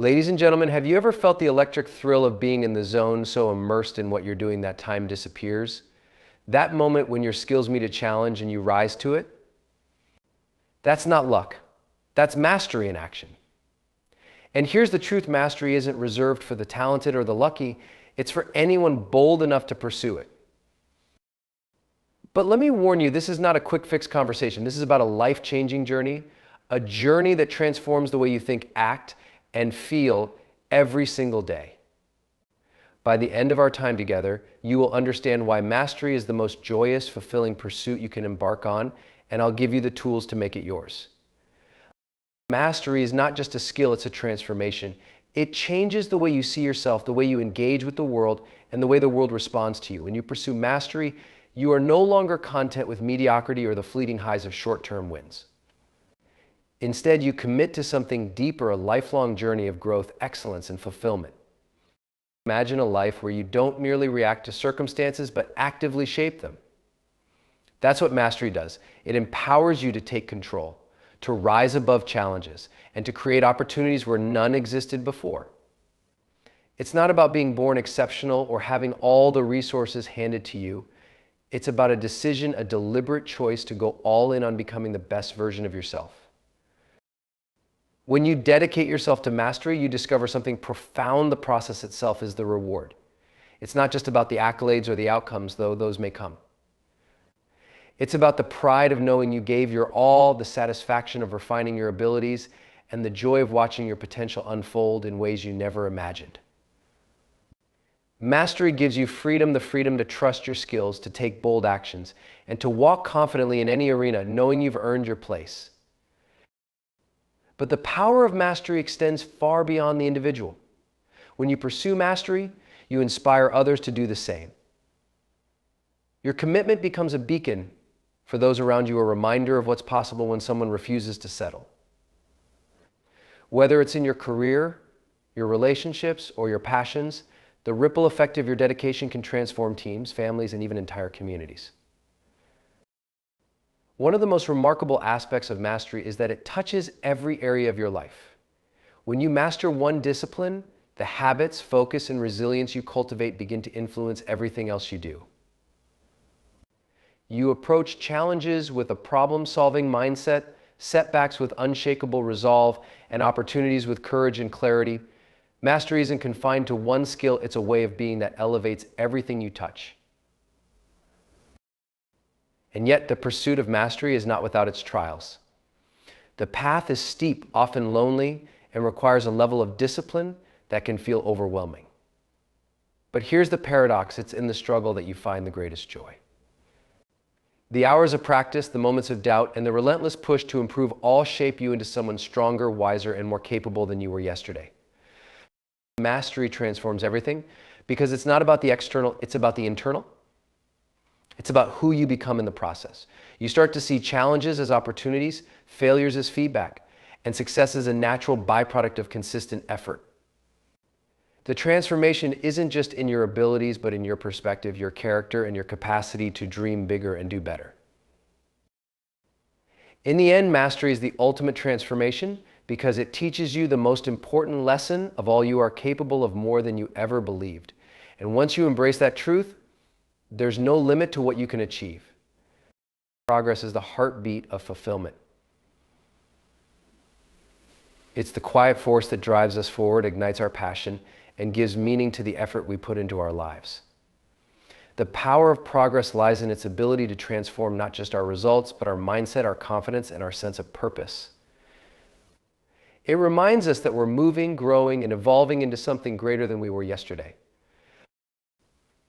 Ladies and gentlemen, have you ever felt the electric thrill of being in the zone, so immersed in what you're doing that time disappears? That moment when your skills meet a challenge and you rise to it? That's not luck. That's mastery in action. And here's the truth: mastery isn't reserved for the talented or the lucky. It's for anyone bold enough to pursue it. But let me warn you, this is not a quick fix conversation. This is about a life-changing journey, a journey that transforms the way you think, act, and feel every single day. By the end of our time together, you will understand why mastery is the most joyous, fulfilling pursuit you can embark on, and I'll give you the tools to make it yours. Mastery is not just a skill, it's a transformation. It changes the way you see yourself, the way you engage with the world, and the way the world responds to you. When you pursue mastery, you are no longer content with mediocrity or the fleeting highs of short-term wins. Instead, you commit to something deeper, a lifelong journey of growth, excellence, and fulfillment. Imagine a life where you don't merely react to circumstances, but actively shape them. That's what mastery does. It empowers you to take control, to rise above challenges, and to create opportunities where none existed before. It's not about being born exceptional or having all the resources handed to you. It's about a decision, a deliberate choice to go all in on becoming the best version of yourself. When you dedicate yourself to mastery, you discover something profound. The process itself is the reward. It's not just about the accolades or the outcomes, though those may come. It's about the pride of knowing you gave your all, the satisfaction of refining your abilities, and the joy of watching your potential unfold in ways you never imagined. Mastery gives you freedom, the freedom to trust your skills, to take bold actions, and to walk confidently in any arena, knowing you've earned your place. But the power of mastery extends far beyond the individual. When you pursue mastery, you inspire others to do the same. Your commitment becomes a beacon for those around you, a reminder of what's possible when someone refuses to settle. Whether it's in your career, your relationships, or your passions, the ripple effect of your dedication can transform teams, families, and even entire communities. One of the most remarkable aspects of mastery is that it touches every area of your life. When you master one discipline, the habits, focus, and resilience you cultivate begin to influence everything else you do. You approach challenges with a problem-solving mindset, setbacks with unshakable resolve, and opportunities with courage and clarity. Mastery isn't confined to one skill, it's a way of being that elevates everything you touch. And yet, the pursuit of mastery is not without its trials. The path is steep, often lonely, and requires a level of discipline that can feel overwhelming. But here's the paradox: it's in the struggle that you find the greatest joy. The hours of practice, the moments of doubt, and the relentless push to improve all shape you into someone stronger, wiser, and more capable than you were yesterday. Mastery transforms everything because it's not about the external, it's about the internal. It's about who you become in the process. You start to see challenges as opportunities, failures as feedback, and success as a natural byproduct of consistent effort. The transformation isn't just in your abilities, but in your perspective, your character, and your capacity to dream bigger and do better. In the end, mastery is the ultimate transformation because it teaches you the most important lesson of all: you are capable of more than you ever believed. And once you embrace that truth, there's no limit to what you can achieve. Progress is the heartbeat of fulfillment. It's the quiet force that drives us forward, ignites our passion, and gives meaning to the effort we put into our lives. The power of progress lies in its ability to transform not just our results, but our mindset, our confidence, and our sense of purpose. It reminds us that we're moving, growing, and evolving into something greater than we were yesterday.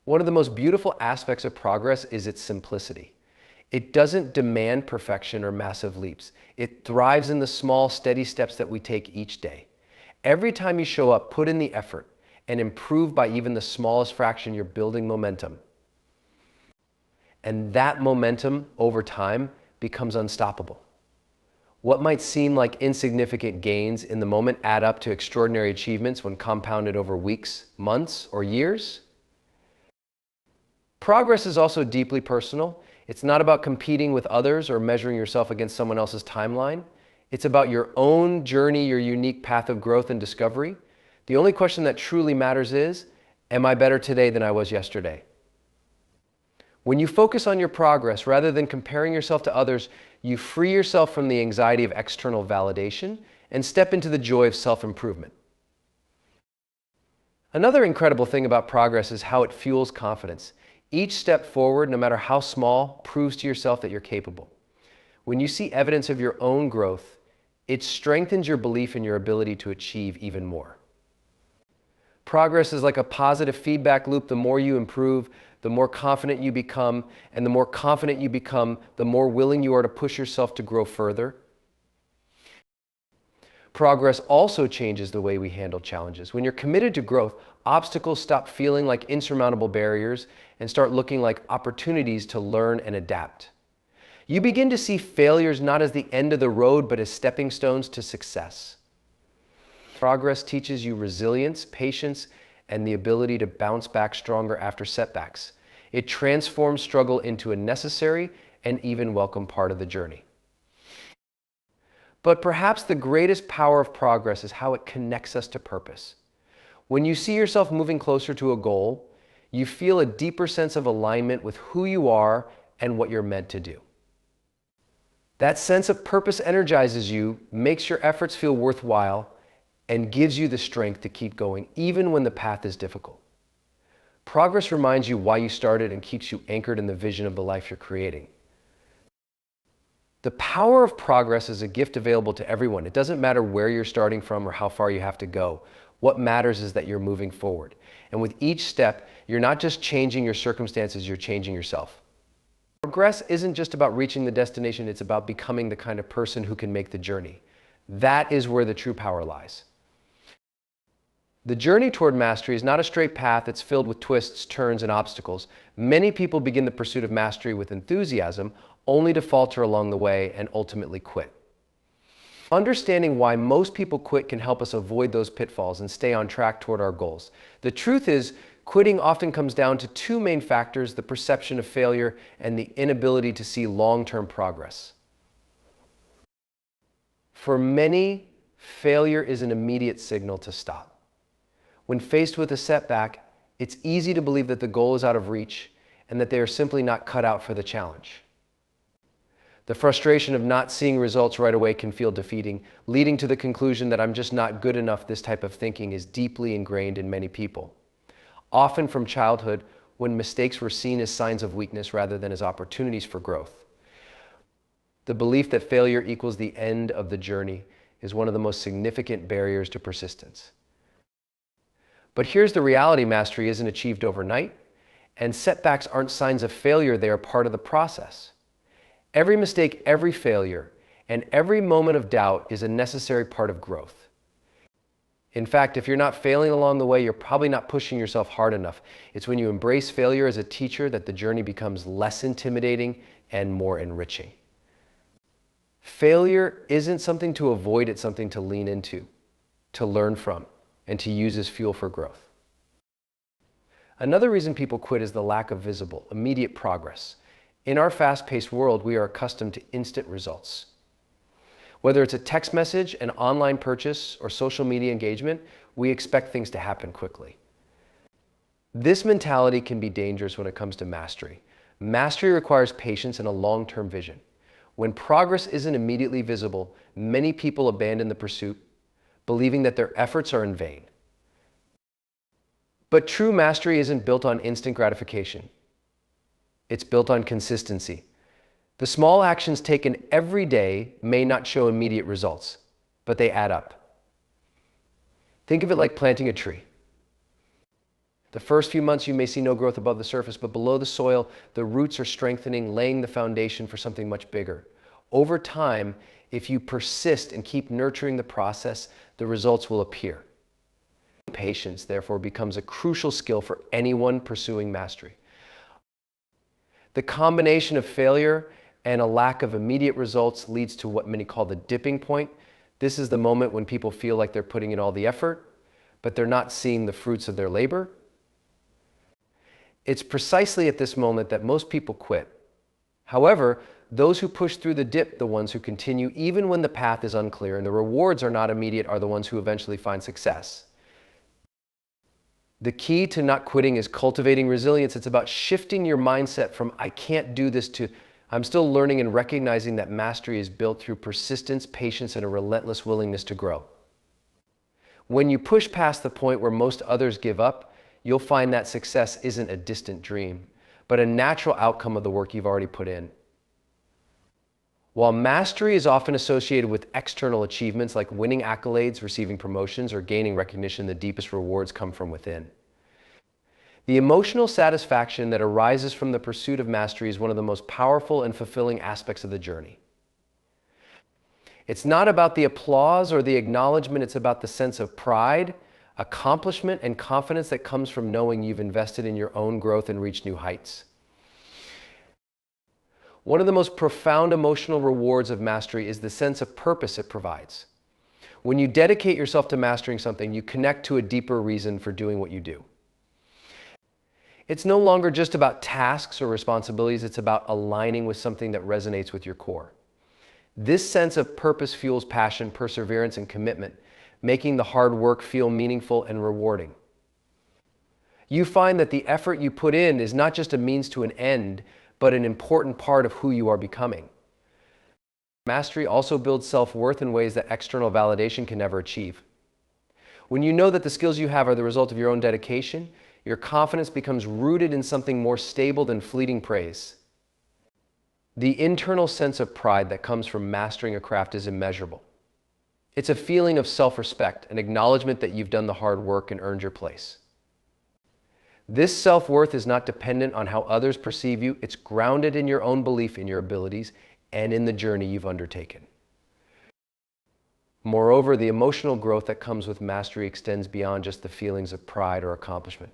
One of the most beautiful aspects of progress is its simplicity. It doesn't demand perfection or massive leaps. It thrives in the small, steady steps that we take each day. Every time you show up, put in the effort, and improve by even the smallest fraction, you're building momentum. And that momentum, over time, becomes unstoppable. What might seem like insignificant gains in the moment add up to extraordinary achievements when compounded over weeks, months, or years. Progress is also deeply personal. It's not about competing with others or measuring yourself against someone else's timeline. It's about your own journey, your unique path of growth and discovery. The only question that truly matters is, am I better today than I was yesterday? When you focus on your progress rather than comparing yourself to others, you free yourself from the anxiety of external validation and step into the joy of self-improvement. Another incredible thing about progress is how it fuels confidence. Each step forward, no matter how small, proves to yourself that you're capable. When you see evidence of your own growth, it strengthens your belief in your ability to achieve even more. Progress is like a positive feedback loop. The more you improve, the more confident you become, and the more confident you become, the more willing you are to push yourself to grow further. Progress also changes the way we handle challenges. When you're committed to growth, obstacles stop feeling like insurmountable barriers and start looking like opportunities to learn and adapt. You begin to see failures not as the end of the road, but as stepping stones to success. Progress teaches you resilience, patience, and the ability to bounce back stronger after setbacks. It transforms struggle into a necessary and even welcome part of the journey. But perhaps the greatest power of progress is how it connects us to purpose. When you see yourself moving closer to a goal, you feel a deeper sense of alignment with who you are and what you're meant to do. That sense of purpose energizes you, makes your efforts feel worthwhile, and gives you the strength to keep going even when the path is difficult. Progress reminds you why you started and keeps you anchored in the vision of the life you're creating. The power of progress is a gift available to everyone. It doesn't matter where you're starting from or how far you have to go. What matters is that you're moving forward. And with each step, you're not just changing your circumstances, you're changing yourself. Progress isn't just about reaching the destination, it's about becoming the kind of person who can make the journey. That is where the true power lies. The journey toward mastery is not a straight path. It's filled with twists, turns, and obstacles. Many people begin the pursuit of mastery with enthusiasm, only to falter along the way and ultimately quit. Understanding why most people quit can help us avoid those pitfalls and stay on track toward our goals. The truth is, quitting often comes down to two main factors: the perception of failure and the inability to see long-term progress. For many, failure is an immediate signal to stop. When faced with a setback, it's easy to believe that the goal is out of reach and that they are simply not cut out for the challenge. The frustration of not seeing results right away can feel defeating, leading to the conclusion that I'm just not good enough. This type of thinking is deeply ingrained in many people. Often from childhood, when mistakes were seen as signs of weakness rather than as opportunities for growth. The belief that failure equals the end of the journey is one of the most significant barriers to persistence. But here's the reality: mastery isn't achieved overnight, and setbacks aren't signs of failure, they are part of the process. Every mistake, every failure, and every moment of doubt is a necessary part of growth. In fact, if you're not failing along the way, you're probably not pushing yourself hard enough. It's when you embrace failure as a teacher that the journey becomes less intimidating and more enriching. Failure isn't something to avoid, it's something to lean into, to learn from, and to use as fuel for growth. Another reason people quit is the lack of visible, immediate progress. In our fast-paced world, we are accustomed to instant results. Whether it's a text message, an online purchase, or social media engagement, we expect things to happen quickly. This mentality can be dangerous when it comes to mastery. Mastery requires patience and a long-term vision. When progress isn't immediately visible, many people abandon the pursuit, believing that their efforts are in vain. But true mastery isn't built on instant gratification. It's built on consistency. The small actions taken every day may not show immediate results, but they add up. Think of it like planting a tree. The first few months you may see no growth above the surface, but below the soil, the roots are strengthening, laying the foundation for something much bigger. Over time, if you persist and keep nurturing the process, the results will appear. Patience, therefore, becomes a crucial skill for anyone pursuing mastery. The combination of failure and a lack of immediate results leads to what many call the dipping point. This is the moment when people feel like they're putting in all the effort, but they're not seeing the fruits of their labor. It's precisely at this moment that most people quit. However, Those who push through the dip, the ones who continue even when the path is unclear and the rewards are not immediate, are the ones who eventually find success. The key to not quitting is cultivating resilience. It's about shifting your mindset from "I can't do this" to "I'm still learning," and recognizing that mastery is built through persistence, patience, and a relentless willingness to grow. When you push past the point where most others give up, you'll find that success isn't a distant dream, but a natural outcome of the work you've already put in. While mastery is often associated with external achievements like winning accolades, receiving promotions, or gaining recognition, the deepest rewards come from within. The emotional satisfaction that arises from the pursuit of mastery is one of the most powerful and fulfilling aspects of the journey. It's not about the applause or the acknowledgement, it's about the sense of pride, accomplishment, and confidence that comes from knowing you've invested in your own growth and reached new heights. One of the most profound emotional rewards of mastery is the sense of purpose it provides. When you dedicate yourself to mastering something, you connect to a deeper reason for doing what you do. It's no longer just about tasks or responsibilities, it's about aligning with something that resonates with your core. This sense of purpose fuels passion, perseverance, and commitment, making the hard work feel meaningful and rewarding. You find that the effort you put in is not just a means to an end, but an important part of who you are becoming. Mastery also builds self-worth in ways that external validation can never achieve. When you know that the skills you have are the result of your own dedication, your confidence becomes rooted in something more stable than fleeting praise. The internal sense of pride that comes from mastering a craft is immeasurable. It's a feeling of self-respect, an acknowledgement that you've done the hard work and earned your place. This self-worth is not dependent on how others perceive you. It's grounded in your own belief in your abilities and in the journey you've undertaken. Moreover, the emotional growth that comes with mastery extends beyond just the feelings of pride or accomplishment.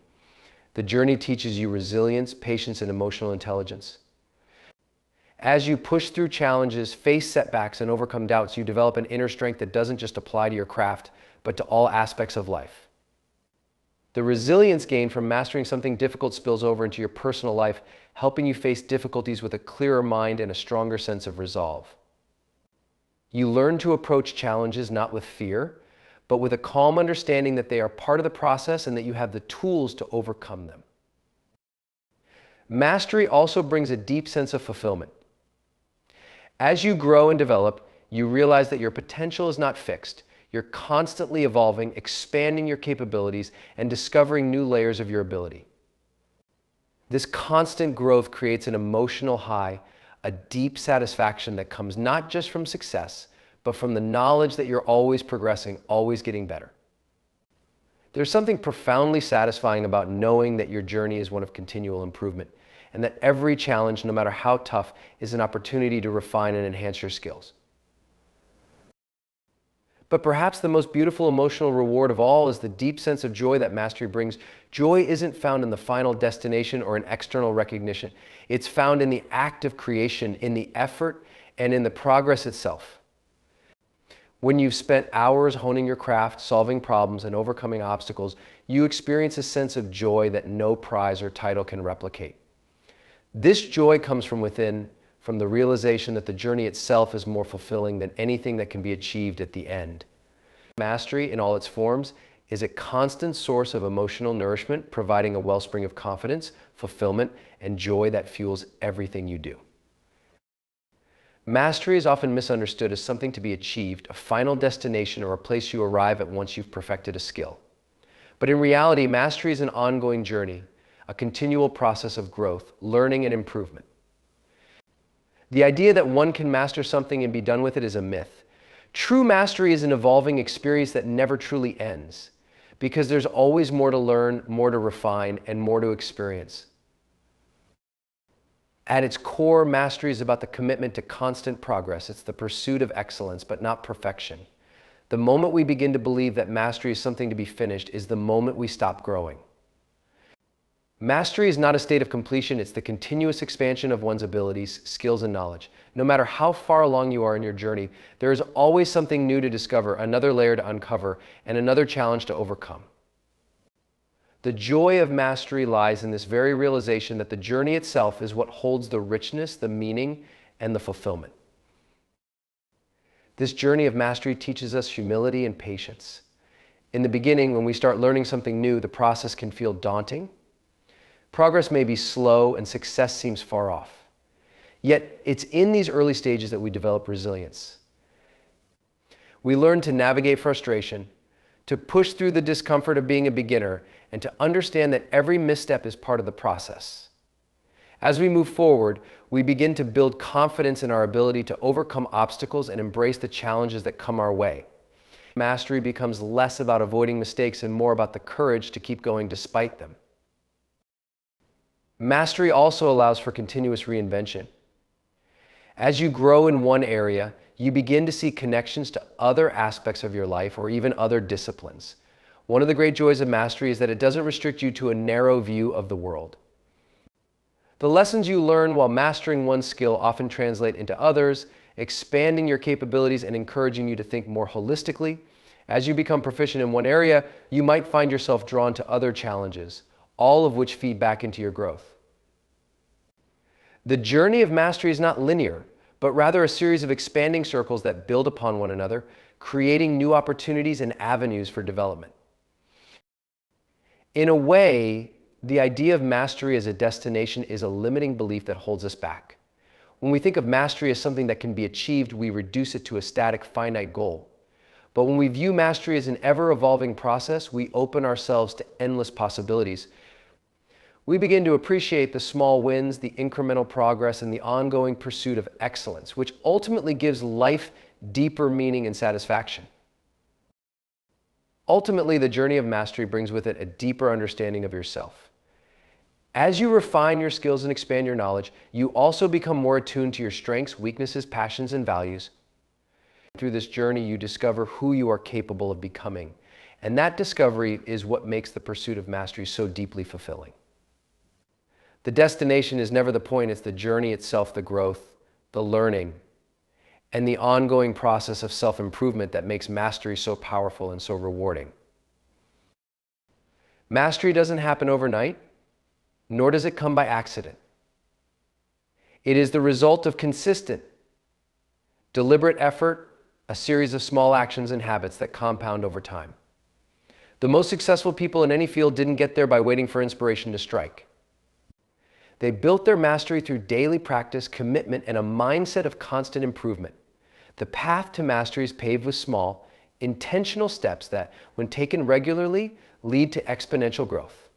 The journey teaches you resilience, patience, and emotional intelligence. As you push through challenges, face setbacks, and overcome doubts, you develop an inner strength that doesn't just apply to your craft, but to all aspects of life. The resilience gained from mastering something difficult spills over into your personal life, helping you face difficulties with a clearer mind and a stronger sense of resolve. You learn to approach challenges not with fear, but with a calm understanding that they are part of the process and that you have the tools to overcome them. Mastery also brings a deep sense of fulfillment. As you grow and develop, you realize that your potential is not fixed. You're constantly evolving, expanding your capabilities, and discovering new layers of your ability. This constant growth creates an emotional high, a deep satisfaction that comes not just from success, but from the knowledge that you're always progressing, always getting better. There's something profoundly satisfying about knowing that your journey is one of continual improvement, and that every challenge, no matter how tough, is an opportunity to refine and enhance your skills. But perhaps the most beautiful emotional reward of all is the deep sense of joy that mastery brings. Joy isn't found in the final destination or in external recognition. It's found in the act of creation, in the effort, and in the progress itself. When you've spent hours honing your craft, solving problems, and overcoming obstacles, you experience a sense of joy that no prize or title can replicate. This joy comes from within, from the realization that the journey itself is more fulfilling than anything that can be achieved at the end. Mastery, in all its forms, is a constant source of emotional nourishment, providing a wellspring of confidence, fulfillment, and joy that fuels everything you do. Mastery is often misunderstood as something to be achieved, a final destination, or a place you arrive at once you've perfected a skill. But in reality, mastery is an ongoing journey, a continual process of growth, learning, and improvement. The idea that one can master something and be done with it is a myth. True mastery is an evolving experience that never truly ends, because there's always more to learn, more to refine, and more to experience. At its core, mastery is about the commitment to constant progress. It's the pursuit of excellence, but not perfection. The moment we begin to believe that mastery is something to be finished is the moment we stop growing. Mastery is not a state of completion, it's the continuous expansion of one's abilities, skills, and knowledge. No matter how far along you are in your journey, there is always something new to discover, another layer to uncover, and another challenge to overcome. The joy of mastery lies in this very realization that the journey itself is what holds the richness, the meaning, and the fulfillment. This journey of mastery teaches us humility and patience. In the beginning, when we start learning something new, the process can feel daunting. Progress may be slow and success seems far off. Yet, it's in these early stages that we develop resilience. We learn to navigate frustration, to push through the discomfort of being a beginner, and to understand that every misstep is part of the process. As we move forward, we begin to build confidence in our ability to overcome obstacles and embrace the challenges that come our way. Mastery becomes less about avoiding mistakes and more about the courage to keep going despite them. Mastery also allows for continuous reinvention. As you grow in one area, you begin to see connections to other aspects of your life or even other disciplines. One of the great joys of mastery is that it doesn't restrict you to a narrow view of the world. The lessons you learn while mastering one skill often translate into others, expanding your capabilities and encouraging you to think more holistically. As you become proficient in one area, you might find yourself drawn to other challenges, all of which feed back into your growth. The journey of mastery is not linear, but rather a series of expanding circles that build upon one another, creating new opportunities and avenues for development. In a way, the idea of mastery as a destination is a limiting belief that holds us back. When we think of mastery as something that can be achieved, we reduce it to a static, finite goal. But when we view mastery as an ever-evolving process, we open ourselves to endless possibilities. We begin to appreciate the small wins, the incremental progress, and the ongoing pursuit of excellence, which ultimately gives life deeper meaning and satisfaction. Ultimately, the journey of mastery brings with it a deeper understanding of yourself. As you refine your skills and expand your knowledge, you also become more attuned to your strengths, weaknesses, passions, and values. Through this journey, you discover who you are capable of becoming. And that discovery is what makes the pursuit of mastery so deeply fulfilling. The destination is never the point, it's the journey itself, the growth, the learning, and the ongoing process of self-improvement that makes mastery so powerful and so rewarding. Mastery doesn't happen overnight, nor does it come by accident. It is the result of consistent, deliberate effort, a series of small actions and habits that compound over time. The most successful people in any field didn't get there by waiting for inspiration to strike. They built their mastery through daily practice, commitment, and a mindset of constant improvement. The path to mastery is paved with small, intentional steps that, when taken regularly, lead to exponential growth.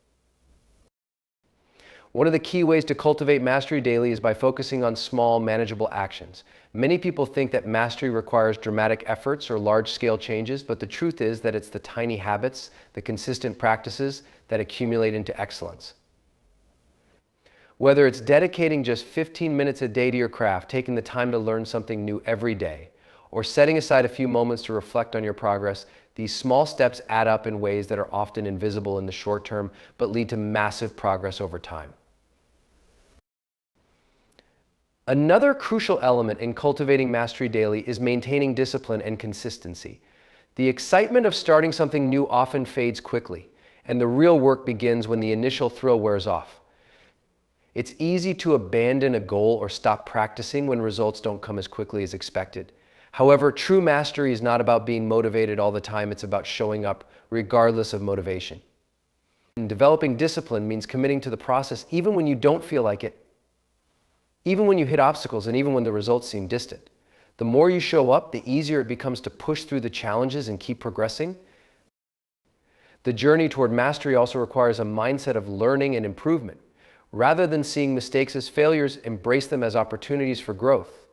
One of the key ways to cultivate mastery daily is by focusing on small, manageable actions. Many people think that mastery requires dramatic efforts or large-scale changes, but the truth is that it's the tiny habits, the consistent practices that accumulate into excellence. Whether it's dedicating just 15 minutes a day to your craft, taking the time to learn something new every day, or setting aside a few moments to reflect on your progress, these small steps add up in ways that are often invisible in the short term, but lead to massive progress over time. Another crucial element in cultivating mastery daily is maintaining discipline and consistency. The excitement of starting something new often fades quickly, and the real work begins when the initial thrill wears off. It's easy to abandon a goal or stop practicing when results don't come as quickly as expected. However, true mastery is not about being motivated all the time, it's about showing up regardless of motivation. And developing discipline means committing to the process even when you don't feel like it, even when you hit obstacles and even when the results seem distant. The more you show up, the easier it becomes to push through the challenges and keep progressing. The journey toward mastery also requires a mindset of learning and improvement. Rather than seeing mistakes as failures, embrace them as opportunities for growth.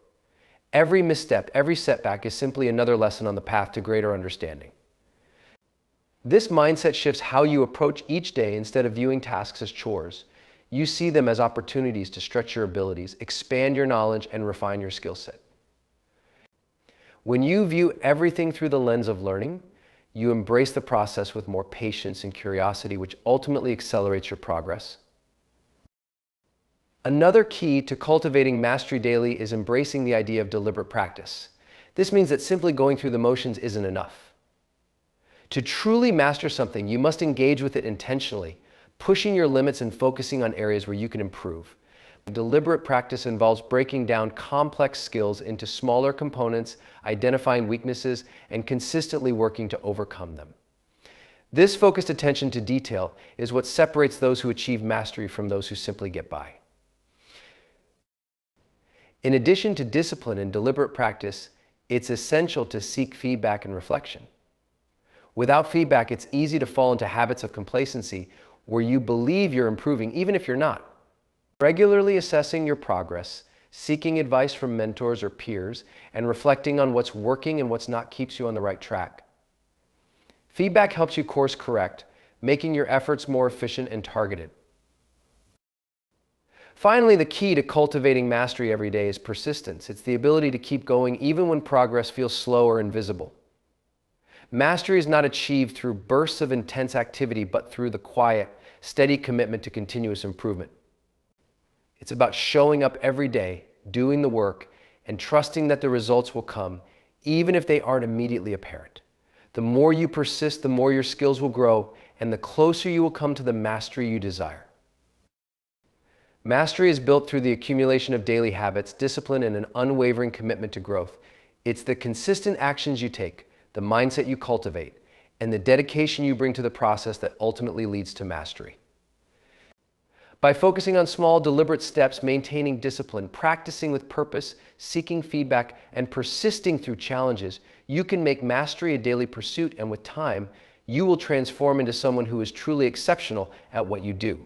Every misstep, every setback is simply another lesson on the path to greater understanding. This mindset shifts how you approach each day. Instead of viewing tasks as chores, you see them as opportunities to stretch your abilities, expand your knowledge, and refine your skill set. When you view everything through the lens of learning, you embrace the process with more patience and curiosity, which ultimately accelerates your progress. Another key to cultivating mastery daily is embracing the idea of deliberate practice. This means that simply going through the motions isn't enough. To truly master something, you must engage with it intentionally, pushing your limits and focusing on areas where you can improve. Deliberate practice involves breaking down complex skills into smaller components, identifying weaknesses, and consistently working to overcome them. This focused attention to detail is what separates those who achieve mastery from those who simply get by. In addition to discipline and deliberate practice, it's essential to seek feedback and reflection. Without feedback, it's easy to fall into habits of complacency where you believe you're improving, even if you're not. Regularly assessing your progress, seeking advice from mentors or peers, and reflecting on what's working and what's not keeps you on the right track. Feedback helps you course correct, making your efforts more efficient and targeted. Finally, the key to cultivating mastery every day is persistence. It's the ability to keep going even when progress feels slow or invisible. Mastery is not achieved through bursts of intense activity, but through the quiet, steady commitment to continuous improvement. It's about showing up every day, doing the work, and trusting that the results will come, even if they aren't immediately apparent. The more you persist, the more your skills will grow, and the closer you will come to the mastery you desire. Mastery is built through the accumulation of daily habits, discipline, and an unwavering commitment to growth. It's the consistent actions you take, the mindset you cultivate, and the dedication you bring to the process that ultimately leads to mastery. By focusing on small, deliberate steps, maintaining discipline, practicing with purpose, seeking feedback, and persisting through challenges, you can make mastery a daily pursuit, and with time, you will transform into someone who is truly exceptional at what you do.